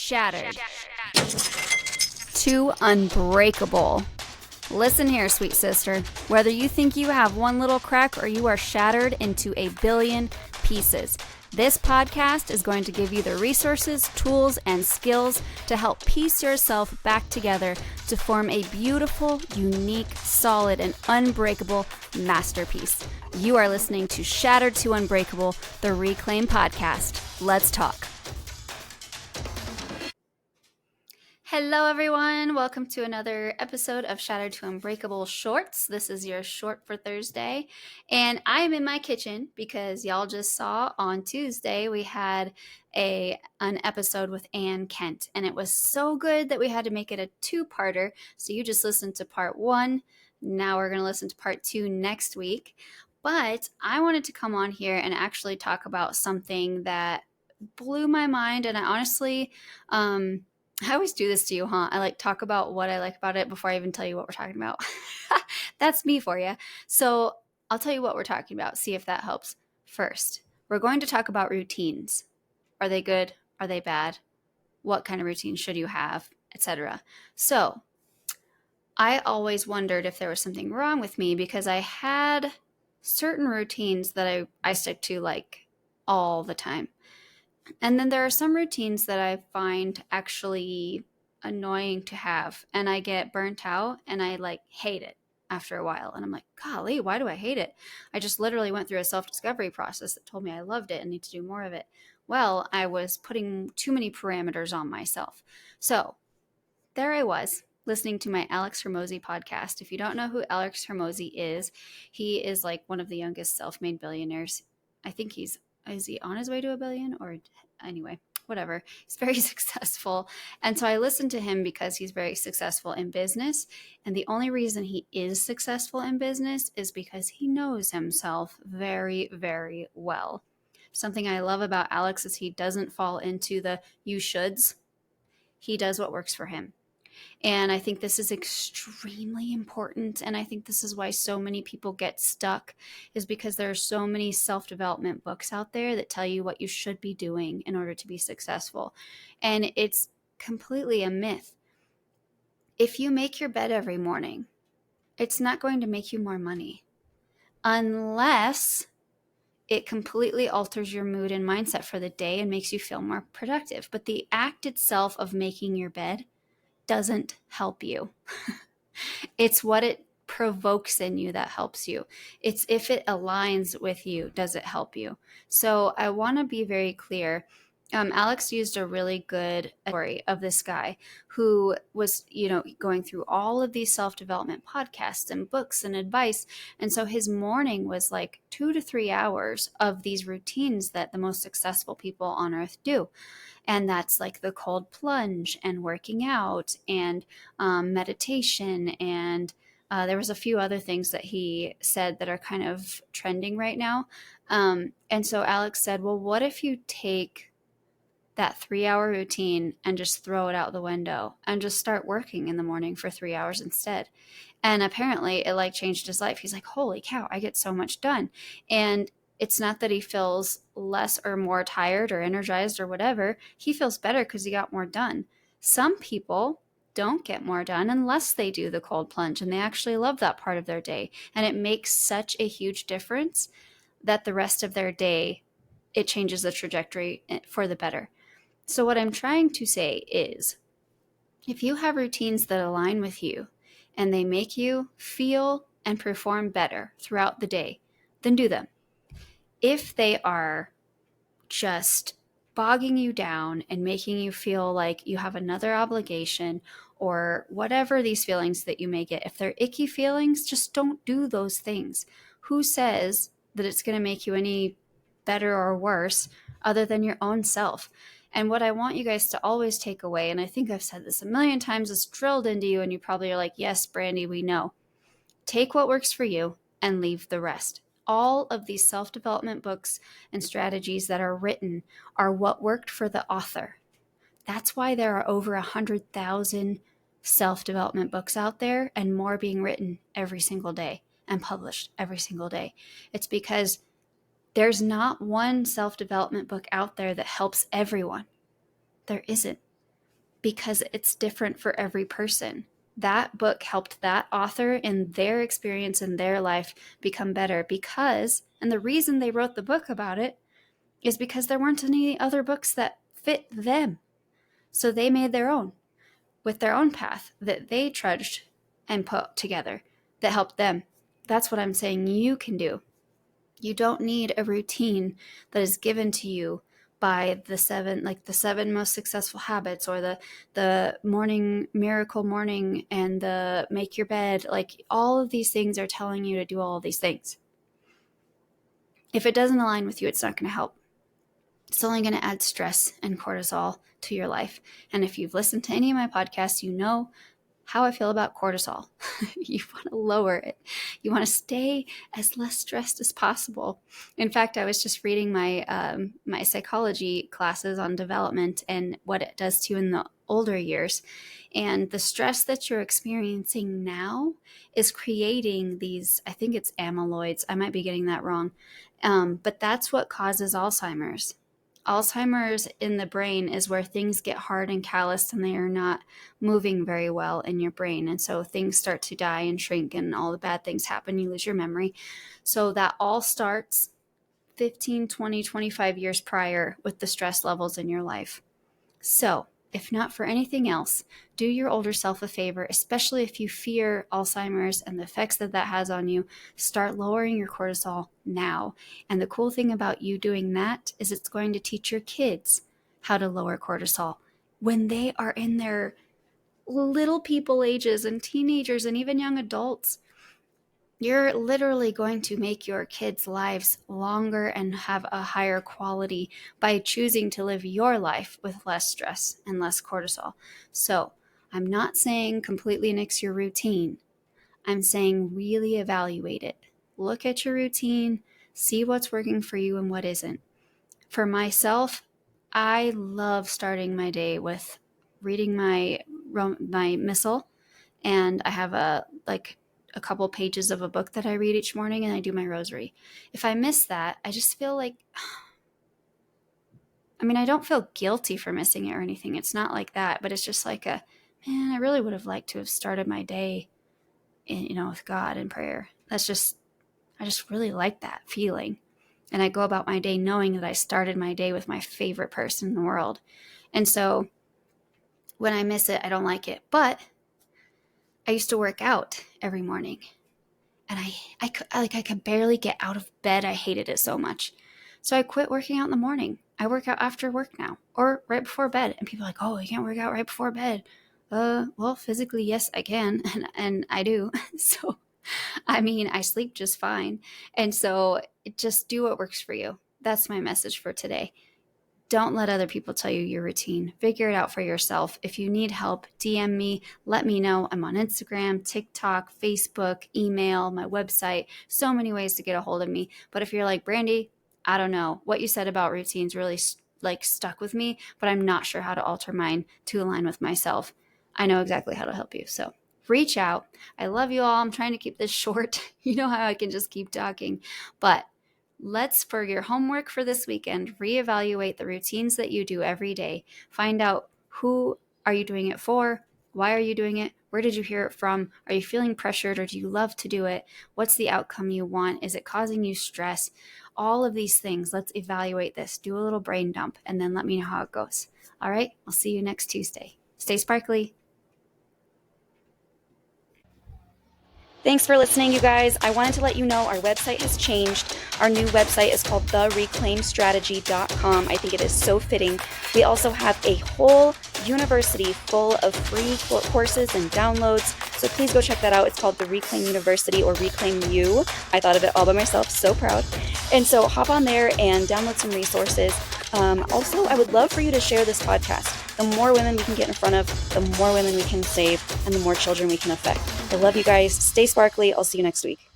shattered to unbreakable. Listen here, sweet sister. Whether you think you have one little crack or you are shattered into a billion pieces, this podcast is going to give you the resources, tools, and skills to help piece yourself back together to form a beautiful, unique, solid, and unbreakable masterpiece. You are listening to Shattered to Unbreakable, the Reclaim Podcast. Let's talk. Hello, everyone. Welcome to another episode of Shattered to Unbreakable Shorts. This is your short for Thursday, and I am in my kitchen because y'all just saw on Tuesday we had an episode with Ann Kent, and it was so good that we had to make it a two-parter. So you just listened to part one. Now we're going to listen to part two next week. But I wanted to come on here and actually talk about something that blew my mind, and I honestly, I always do this to you, huh? I talk about what I like about it before I even tell you what we're talking about. That's me for you. So I'll tell you what we're talking about. See if that helps. First, we're going to talk about routines. Are they good? Are they bad? What kind of routine should you have, etc. So I always wondered if there was something wrong with me because I had certain routines that I stick to all the time. And then there are some routines that I find actually annoying to have, and I get burnt out and I hate it after a while. And I'm like, golly, why do I hate it? I just literally went through a self-discovery process that told me I loved it and need to do more of it. Well, I was putting too many parameters on myself. So there I was listening to my Alex Hermosy podcast. If you don't know who Alex Hermosy is, he is one of the youngest self-made billionaires. I think is he on his way to a billion? Or anyway, whatever. He's very successful. And so I listened to him because he's very successful in business. And the only reason he is successful in business is because he knows himself very, very well. Something I love about Alex is he doesn't fall into the you shoulds. He does what works for him. And I think this is extremely important. And I think this is why so many people get stuck, is because there are so many self-development books out there that tell you what you should be doing in order to be successful. And it's completely a myth. If you make your bed every morning, it's not going to make you more money unless it completely alters your mood and mindset for the day and makes you feel more productive. But the act itself of making your bed doesn't help you. It's what it provokes in you that helps you. It's if it aligns with you, does it help you? So I want to be very clear. Alex used a really good story of this guy who was, going through all of these self-development podcasts and books and advice. And so his morning was 2 to 3 hours of these routines that the most successful people on earth do. And that's the cold plunge and working out and meditation. And there was a few other things that he said that are kind of trending right now. And so Alex said, well, what if you take that 3-hour routine and just throw it out the window and just start working in the morning for 3 hours instead? And apparently it changed his life. He's like, holy cow, I get so much done. And it's not that he feels less or more tired or energized or whatever. He feels better because he got more done. Some people don't get more done unless they do the cold plunge, and they actually love that part of their day. And it makes such a huge difference that the rest of their day, it changes the trajectory for the better. So what I'm trying to say is, if you have routines that align with you and they make you feel and perform better throughout the day, then do them. If they are just bogging you down and making you feel like you have another obligation or whatever these feelings that you may get, if they're icky feelings, just don't do those things. Who says that it's going to make you any better or worse other than your own self? And what I want you guys to always take away, and I think I've said this a million times, it's drilled into you, and you probably are like, yes, Brandi, we know. Take what works for you and leave the rest. All of these self-development books and strategies that are written are what worked for the author. That's why there are over 100,000 self-development books out there and more being written every single day and published every single day. It's because there's not one self-development book out there that helps everyone. There isn't. because it's different for every person. That book helped that author in their experience in their life become better because, and the reason they wrote the book about it is because there weren't any other books that fit them. So they made their own with their own path that they trudged and put together that helped them. That's what I'm saying you can do. You don't need a routine that is given to you by the seven most successful habits, or the morning miracle morning, and the make your bed. Like, all of these things are telling you to do all of these things. If it doesn't align with you, it's not going to help. It's only going to add stress and cortisol to your life. And if you've listened to any of my podcasts, you know how I feel about cortisol. You want to lower it. You want to stay as less stressed as possible. In fact, I was just reading my my psychology classes on development and what it does to you in the older years. And the stress that you're experiencing now is creating these, I think it's amyloids. I might be getting that wrong. But that's what causes Alzheimer's. Alzheimer's in the brain is where things get hard and calloused and they are not moving very well in your brain. And so things start to die and shrink and all the bad things happen. You lose your memory. So that all starts 15, 20, 25 years prior with the stress levels in your life. So if not for anything else, do your older self a favor, especially if you fear Alzheimer's and the effects that that has on you. Start lowering your cortisol now. And the cool thing about you doing that is it's going to teach your kids how to lower cortisol when they are in their little people ages and teenagers and even young adults. You're literally going to make your kids' lives longer and have a higher quality by choosing to live your life with less stress and less cortisol. So I'm not saying completely nix your routine. I'm saying really evaluate it. Look at your routine, see what's working for you and what isn't. For myself, I love starting my day with reading my missal, and I have a couple pages of a book that I read each morning, and I do my rosary. If I miss that, I just feel like, I don't feel guilty for missing it or anything. It's not like that, but it's just like man, I really would have liked to have started my day with God in prayer. I just really like that feeling. And I go about my day knowing that I started my day with my favorite person in the world. And so when I miss it, I don't like it. But I used to work out every morning, and I could barely get out of bed. I hated it so much. So I quit working out in the morning. I work out after work now, or right before bed. And people are like, oh, you can't work out right before bed. Well, physically, yes, I can. And I do. So, I sleep just fine. And so just do what works for you. That's my message for today. Don't let other people tell you your routine. Figure it out for yourself. If you need help, DM me. Let me know. I'm on Instagram, TikTok, Facebook, email, my website. So many ways to get a hold of me. But if you're like, Brandi, I don't know. What you said about routines really stuck with me, but I'm not sure how to alter mine to align with myself. I know exactly how to help you. So reach out. I love you all. I'm trying to keep this short. You know how I can just keep talking. But for your homework for this weekend, reevaluate the routines that you do every day. Find out, who are you doing it for? Why are you doing it? Where did you hear it from? Are you feeling pressured, or do you love to do it? What's the outcome you want? Is it causing you stress? All of these things. Let's evaluate this. Do a little brain dump, and then let me know how it goes. All right? I'll see you next Tuesday. Stay sparkly. Thanks for listening, you guys. I wanted to let you know our website has changed. Our new website is called thereclaimstrategy.com. I think it is so fitting. We also have a whole university full of free courses and downloads. So please go check that out. It's called the Reclaim University, or Reclaim You. I thought of it all by myself. So proud. And so hop on there and download some resources. Also, I would love for you to share this podcast. The more women we can get in front of, the more women we can save, and the more children we can affect. I love you guys. Stay sparkly. I'll see you next week.